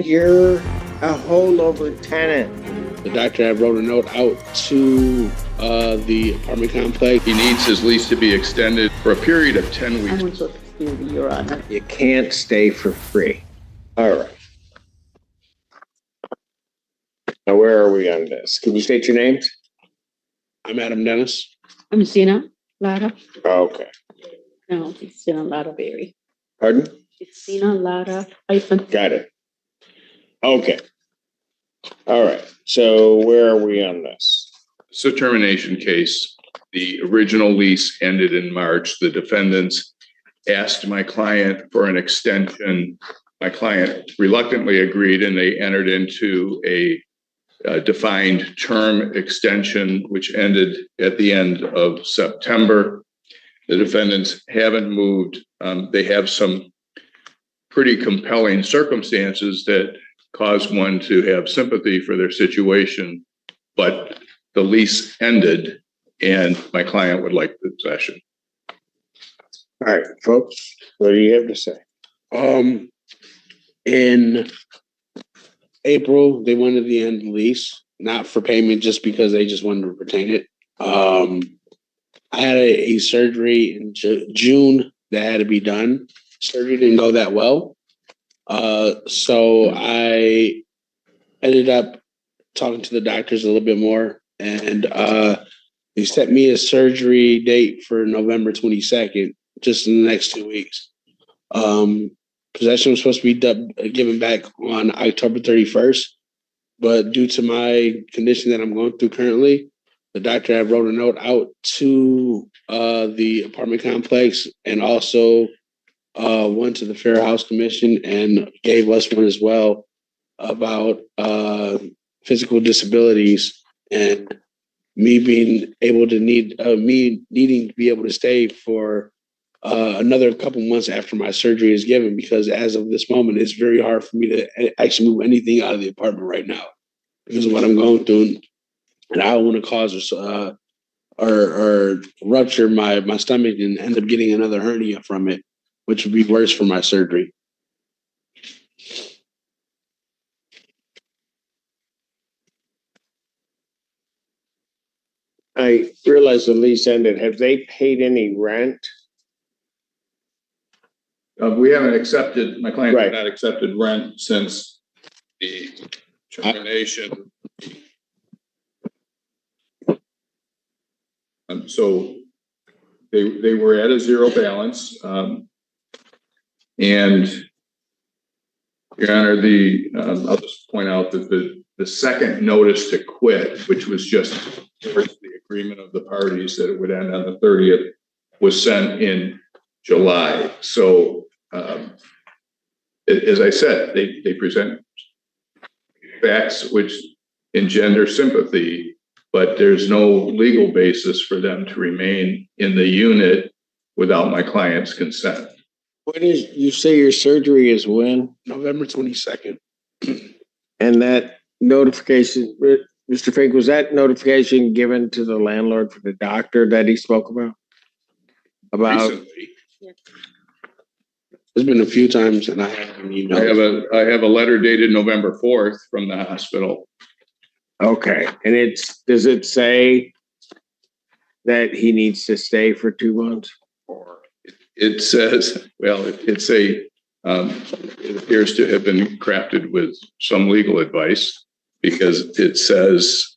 You're a holdover tenant. The doctor had wrote a note out to the apartment complex. He needs his lease to be extended for a period of 10 weeks. I want to excuse Your Honor. You can't stay for free. All right. Now, where are we on this? Can you state your names? I'm Adam Dennis. I'm Sina Lara. Okay. No, it's Sina Lara Berry. Pardon? It's Sina Lara hyphen. Got it. Okay. All right. So where are we on this? It's a termination case. The original lease ended in March. The defendants asked my client for an extension. My client reluctantly agreed, and they entered into a defined term extension, which ended at the end of September. The defendants haven't moved. They have some pretty compelling circumstances that cause one to have sympathy for their situation, but the lease ended and my client would like possession. All right, folks, what do you have to say? In April, they wanted the end of the lease, not for payment, just because they just wanted to retain it. I had a surgery in June that had to be done. Surgery didn't go that well. So I ended up talking to the doctors a little bit more, and they set me a surgery date for November 22nd, just in the next 2 weeks. Possession was supposed to be given back on October 31st, but due to my condition that I'm going through currently, the doctor had wrote a note out to the apartment complex and also one to the Fair House Commission, and gave us one as well about physical disabilities and me being able to me needing to be able to stay for another couple months after my surgery is given, because as of this moment, it's very hard for me to actually move anything out of the apartment right now because of what I'm going through. And I don't want to cause or rupture my stomach and end up getting another hernia from it, which would be worse for my surgery. I realize the lease ended. Have they paid any rent? We haven't accepted, my client Right. has not accepted rent since the termination. So they were at a zero balance. And Your Honor, I'll just point out that the second notice to quit, which was just towards the agreement of the parties that it would end on the 30th, was sent in July. So as I said, they present facts which engender sympathy, but there's no legal basis for them to remain in the unit without my client's consent. What is, you say your surgery is when? November 22nd. And that notification, Mr. Fink, was that notification given to the landlord for the doctor that he spoke about? Recently, There's been a few times, and I haven't emailed. I have a letter dated November 4th from the hospital. Okay, and does it say that he needs to stay for 2 months? Or it says, well, it appears to have been crafted with some legal advice, because it says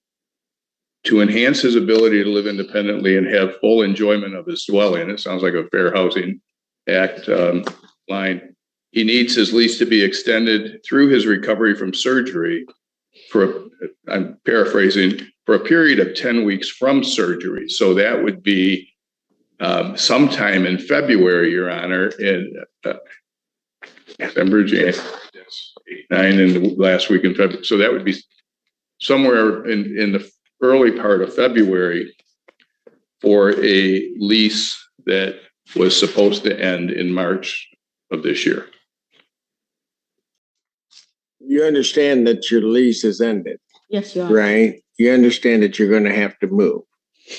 to enhance his ability to live independently and have full enjoyment of his dwelling. It sounds like a Fair Housing Act line. He needs his lease to be extended through his recovery from surgery I'm paraphrasing, for a period of 10 weeks from surgery. So that would be sometime in February, Your Honor, in December, January, 9, and the last week in February. So that would be somewhere in the early part of February for a lease that was supposed to end in March of this year. You understand that your lease is ended, Yes, Your Honor. right? You understand that you're going to have to move.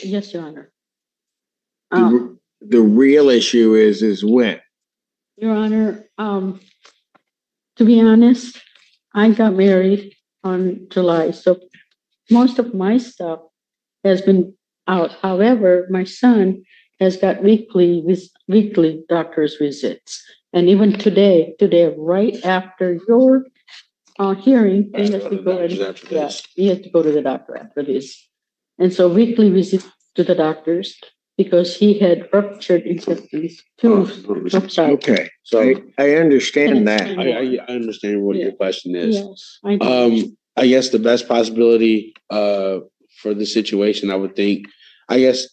Yes, Your Honor. The real issue is when? Your Honor, to be honest, I got married on July, so most of my stuff has been out. However, my son has got weekly doctor's visits. And even today, right after your hearing, he has to go he has to go to the doctor after this. And so weekly visit to the doctors because he had ruptured intestines too. I'm sorry. Okay, So I understand that. I understand what your question is. Yes, I do. I guess the best possibility for the situation, I would think, I guess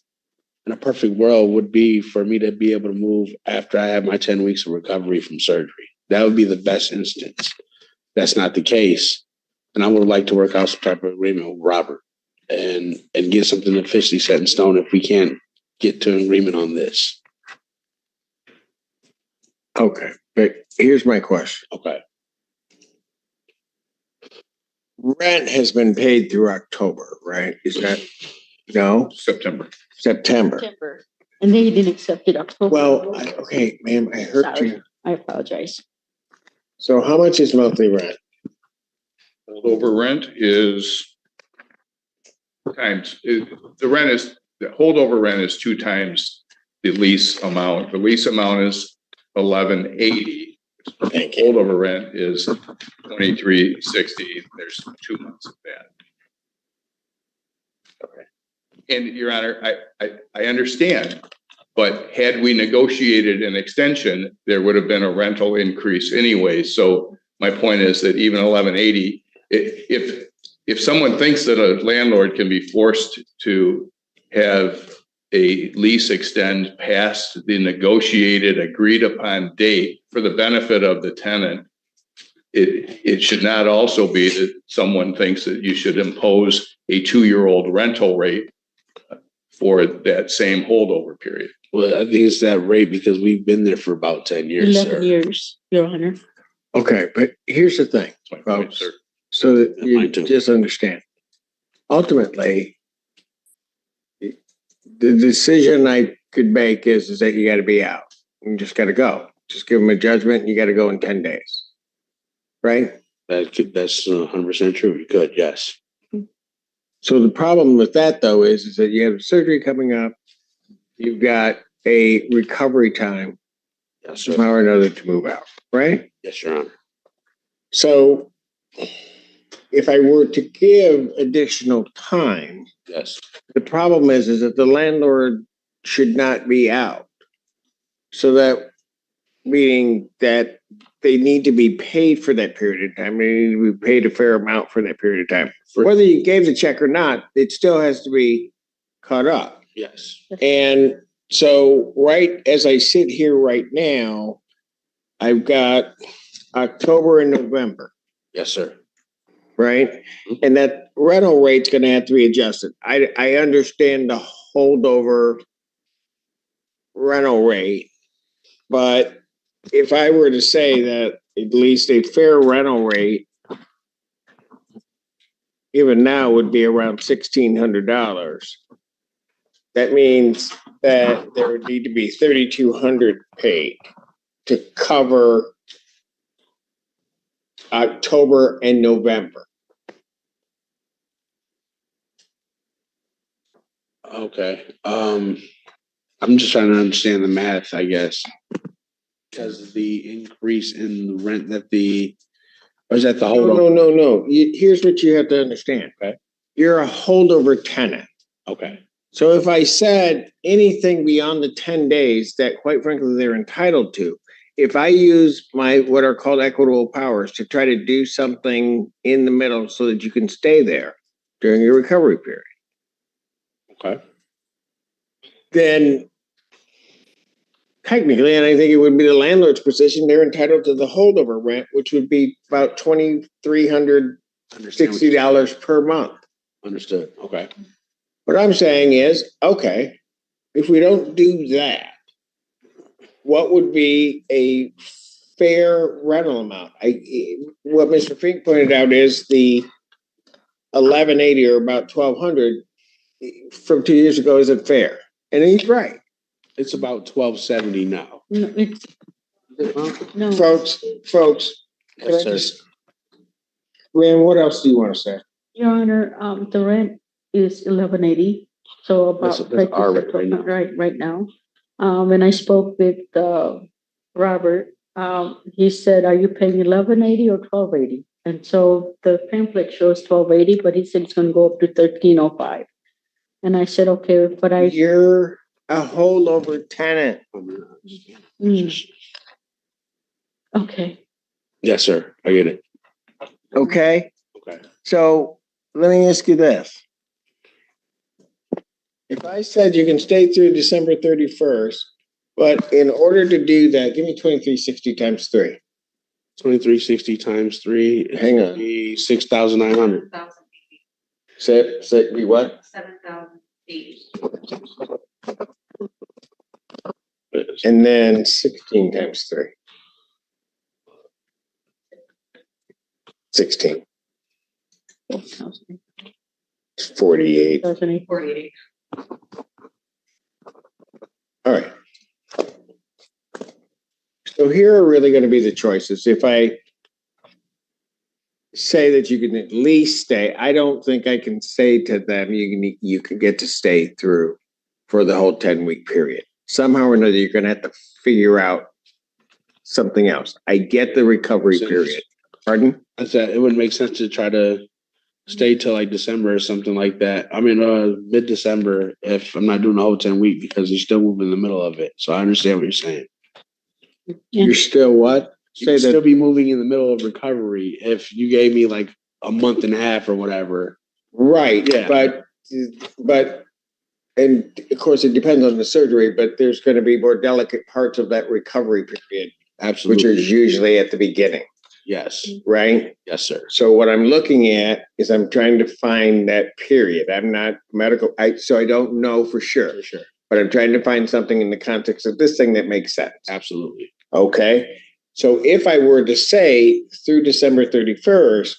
in a perfect world would be for me to be able to move after I have my 10 weeks of recovery from surgery. That would be the best instance. That's not the case. And I would like to work out some type of agreement with Robert and get something officially set in stone if we can't get to an agreement on this. Okay, but here's my question. Okay. Rent has been paid through October, right? Is that, no, September. September? September. And they didn't accept it October. Well, okay, ma'am, I heard Sorry. you. I apologize. So how much is monthly rent? Holdover rent is the holdover rent is 2 times the lease amount. The lease amount is $11.80. Thank you. Holdover rent is $23.60. There's 2 months of that. Okay. And Your Honor, I understand, but had we negotiated an extension, there would have been a rental increase anyway. So my point is that even $11.80, if someone thinks that a landlord can be forced to have a lease extend past the negotiated, agreed upon date for the benefit of the tenant, it should not also be that someone thinks that you should impose a 2-year-old rental rate for that same holdover period. Well, I think it's that rate because we've been there for about 10 years. 11 years, Your Honor. Okay, but here's the thing, That's my point, folks, sir. so that you Mine too. just understand. Ultimately, the decision I could make is that you got to be out. You just got to go. Just give them a judgment. And you got to go in 10 days, right? That's 100% true. You could, yes. So the problem with that, though, is that you have surgery coming up. You've got a recovery time, Yes, sir. somehow or another, to move out, right? Yes, Your Honor. So if I were to give additional time, Yes. the problem is that the landlord should not be out. So that meaning that they need to be paid for that period of time. They need to be paid a fair amount for that period of time. Whether you gave the check or not, it still has to be caught up. Yes. And so right as I sit here right now, I've got October and November, Yes, sir. right? And that rental rate's gonna have to be adjusted. I understand the holdover rental rate, but if I were to say that at least a fair rental rate, even now would be around $1,600. That means that there would need to be $3,200 paid to cover October and November. Okay. I'm just trying to understand the math, I guess. Because the increase in the rent or is that the whole? No. Here's what you have to understand. Okay. You're a holdover tenant. Okay. So if I said anything beyond the 10 days that quite frankly they're entitled to, if I use my what are called equitable powers to try to do something in the middle so that you can stay there during your recovery period, Okay. then technically, and I think it would be the landlord's position, they're entitled to the holdover rent, which would be about $2,360 per month. Understood. Okay. What I'm saying is, okay, if we don't do that, what would be a fair rental amount? What Mr. Fink pointed out is the 1180 or about 1200 from 2 years ago isn't fair, and he's right. It's about 1270 now. No, it's no. Folks. Yes, sir. Rand, what else do you want to say? Your Honor, the rent is 1180, so That's about like our you rate said, right now. right now. When I spoke with Robert, he said, "Are you paying 1180 or 1280?" And so the pamphlet shows 1280, but he said it's going to go up to 1305. And I said, "Okay, but I." You're a holdover tenant. Okay. Yes, sir. I get it. Okay? Okay. So let me ask you this. If I said you can stay through December 31st, but in order to do that, give me 2360 times 3. 2360 times 3. Hang on. Be 6,900. Say be what? 7,080. And then 16 times 3. 16. 48. 48. All right. So here are really going to be the choices. If I say that you can at least stay, I don't think I can say to them you can get to stay through for the whole 10-week period. Somehow or another, you're going to have to figure out something else. I get the recovery period. Pardon? I said it wouldn't make sense to try to stay till like December or something like that. I mean, mid-December if I'm not doing the whole 10-week because you're still moving in the middle of it. So I understand what you're saying. You're still what? You'd still be moving in the middle of recovery if you gave me like a month and a half or whatever. Right. Yeah. But, and of course it depends on the surgery, but there's going to be more delicate parts of that recovery period, Absolutely. which is usually at the beginning, Yes. right? Yes, sir. So what I'm looking at is I'm trying to find that period. I'm not medical, so I don't know for sure. For sure. But I'm trying to find something in the context of this thing that makes sense. Absolutely. Okay. So if I were to say through December 31st,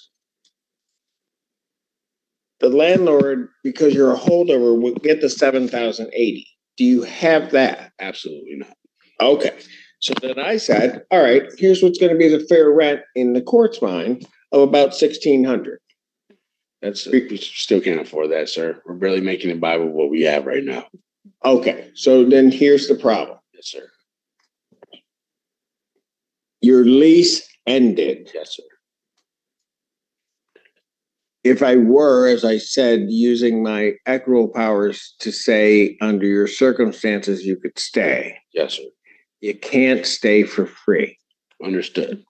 the landlord, because you're a holdover, would get the 7,080. Do you have that? Absolutely not. Okay. So then I said, all right, here's what's going to be the fair rent in the court's mind of about 1,600. We still can't afford that, sir. We're barely making it by with what we have right now. Okay. So then here's the problem. Yes, sir. Your lease ended. Yes, sir. If I were, as I said, using my equitable powers to say, under your circumstances, you could stay. Yes, sir. You can't stay for free. Understood.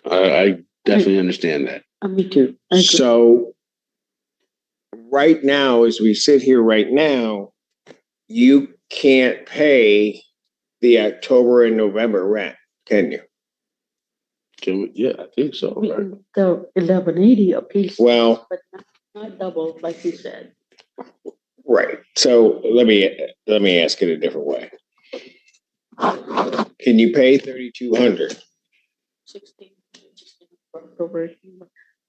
I definitely understand that. Me too. So right now, as we sit here right now, you can't pay the October and November rent, can you? Can we? Yeah, I think so. Right. The 1180 a piece. Well, but not double, like you said. right. So let me ask it a different way. Can you pay 3,200? 16 October.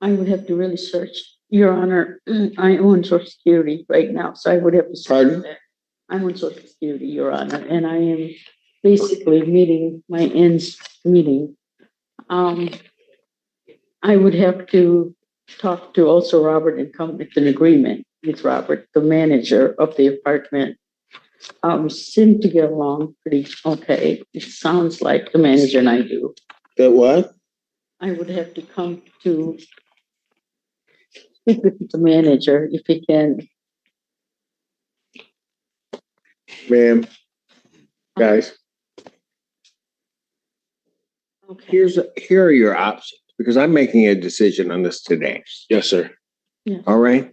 I would have to really search. Your Honor, I own Social Security right now, so I would have to search. Pardon? that. I'm on Social Security, Your Honor, and I am basically meeting my ends meeting. I would have to talk to also Robert and come with an agreement with Robert, the manager of the apartment. Seem to get along pretty okay. It sounds like the manager and I do. That what? I would have to come to speak with the manager if he can. Ma'am, guys, Okay. here are your options, because I'm making a decision on this today. Yes, sir. All right?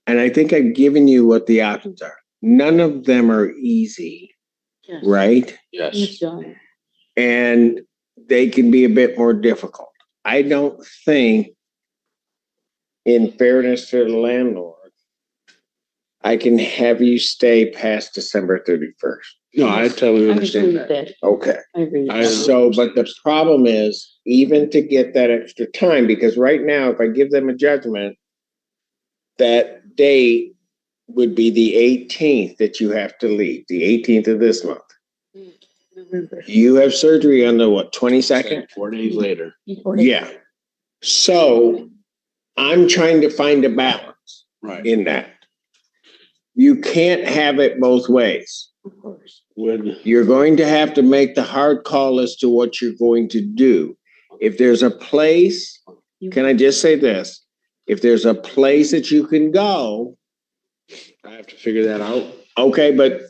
And I think I've given you what the options are. None of them are easy, Yes. right? Yes. Yes, John. And they can be a bit more difficult. I don't think, in fairness to the landlord, I can have you stay past December 31st. No, I totally I understand agree with that. that. Okay. I agree with I- that. So, but the problem is, even to get that extra time, because right now, if I give them a judgment, that date would be the 18th that you have to leave, the 18th of this month. November. You have surgery on the what, 22nd? 4 days later. Yeah. So I'm trying to find a balance Right. in that. You can't have it both ways. Of course. Would, You're going to have to make the hard call as to what you're going to do. If there's a place, can I just say this? If there's a place that you can go, I have to figure that out. okay, but,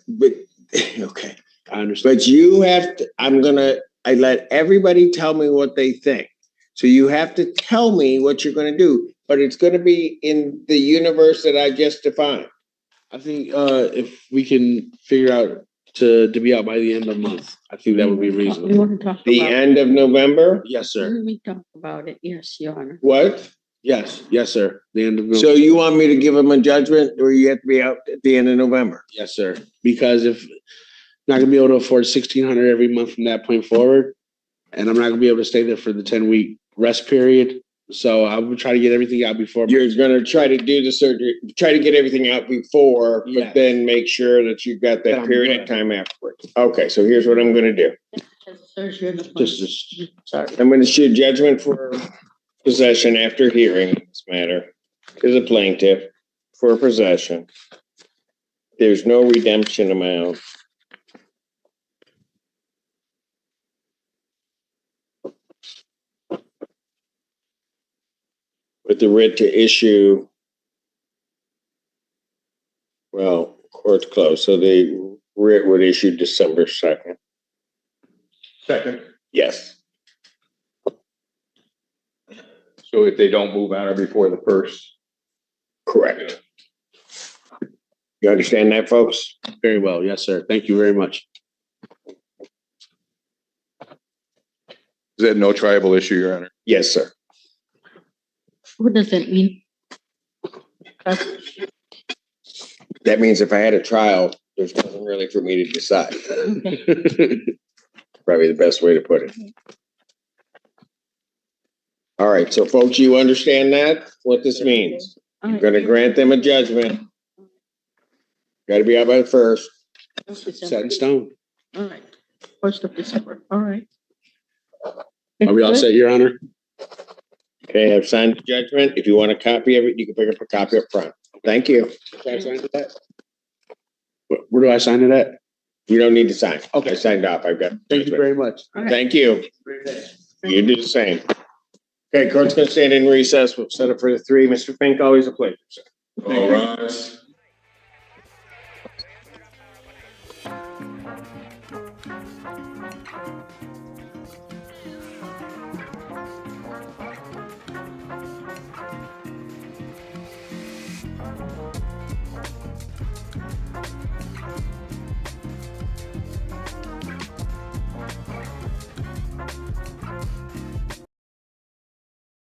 okay. I understand. But you have to, I let everybody tell me what they think. So you have to tell me what you're gonna do, but it's gonna be in the universe that I just defined. I think if we can figure out to be out by the end of the month, I think that would be We reasonable. want to talk The about. end of November? Yes, sir. We talk about it, yes, Your Honor. What? Yes, sir. The end of November. So you want me to give them a judgment or you have to be out at the end of November? Yes, sir. Because if not gonna be able to afford 1,600 every month from that point forward, and I'm not gonna be able to stay there for the 10-week rest period. So I would try to get everything out before. You're gonna try to do the surgery, try to get everything out before, but Yes. then make sure that you've got That that I'm period of good. time afterwards. Okay, so here's what I'm gonna do. Surgery in the Just Sorry. I'm gonna issue judgment for possession after hearing this matter to the plaintiff for possession. There's no redemption amount. With the writ to issue. Well, court's closed, so the writ would issue December 2nd. Second. Yes. So if they don't move out before the first. Correct. You understand that, folks? very well. Yes, sir. Thank you very much. Is that no tribal issue, Your Honor? Yes, sir. What does that mean? That means if I had a trial, there's nothing really for me to decide. Probably the best way to put it. All right, so folks, you understand that, what this means? You're gonna grant them a judgment. Gotta be out by the first. Set in stone. All right, 1st of December, all right. Are we all set, Your Honor? Okay, I've signed the judgment. If you want a copy of it, you can pick up a copy up front. Thank you. Can I sign that? Where do I sign it at? You don't need to sign. Okay. I signed off. I've got. Thank you very much. Thank you. You do the same. Okay, court's gonna stand in recess. We'll set up for the 3. Mr. Fink, always a pleasure, sir. All rise.